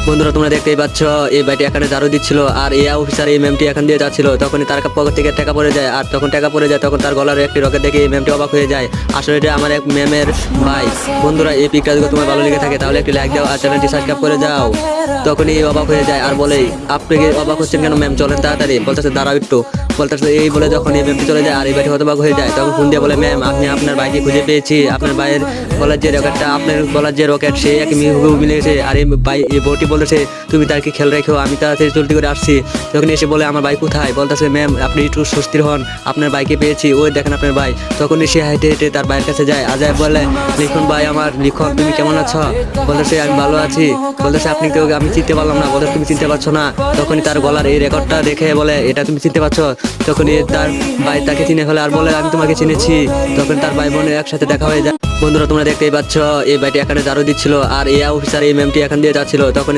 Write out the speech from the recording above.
বন্ধুরা তোমরা দেখতেই পাচ্ছ এই ভাইটি এখানে ঝাড়ু দিচ্ছিল আর এই অফিসার এই ম্যামটি এখান দিয়ে যাচ্ছিল। তখনই তার পকেট থেকে টাকা পড়ে যায়, আর তখন টাকা পড়ে যায় তখন তার গলার একটি রকেট দেখে এই ম্যামটি অবাক হয়ে যায়। আসলে এটা আমার এক ম্যামের ভাই। বন্ধুরা এই পিকটা যদি তোমার ভালো লেগে থাকে তাহলে একটি লাইক দাও আর চ্যানেলটি সাবস্ক্রাইব করে যাও। তখনই অবাক হয়ে যায় আর বলে, আপনি কি অবাক হচ্ছেন কেন ম্যাম, চলেন তাড়াতাড়ি। বলতেছে দাঁড়াও একটু, বলতেছে এই বলে যখন এই ম্যামটি চলে যায় আর এই ভাইটি হতবাক হয়ে যায়, তখন ফোন দিয়ে বলে, ম্যাম আপনি আপনার ভাইকে খুঁজে পেয়েছি। আপনার ভাইয়ের গলার যে রকেটটা, আপনার গলার যে রকেট সে একই মিলেছে। আর এই ভাই এই বউটি বলতেছে তুমি তার কি খেয়াল রেখো, আমি তাড়াতাড়ি জলদি করে আসছি। তখন এসে বলে আমার ভাই কোথায়। বলতেছে ম্যাম আপনি একটু সুস্থির হন, আপনার ভাইকে পেয়েছি, ওই দেখেন আপনার ভাই। তখন সে হেঁটে হেঁটে তার ভাইয়ের কাছে যায়। আজায় বলে, লিখন ভাই আমার, লিখন তুমি কেমন আছো। বলতেছে আমি ভালো আছি। বলতেছে আপনি তো আমি চিনতে পারলাম না। বলতেছে তুমি চিনতে পারছো না। তখনই তার গলার এই রেকর্ডটা দেখে বলে এটা তুমি চিনতে পারছো। তখনই তার ভাই তাকে চিনে ফেলে আর বলে আমি তোমাকে চিনেছি। তখন তার ভাই বোনের একসাথে দেখা হয়ে যায়। বন্ধুরা তোমরা দেখতেই পাচ্ছ এই ভাইটি এখানে ঝাড়ু দিচ্ছিল আর এই অফিসার এই ম্যামটি এখান দিয়ে যাচ্ছিল। তখন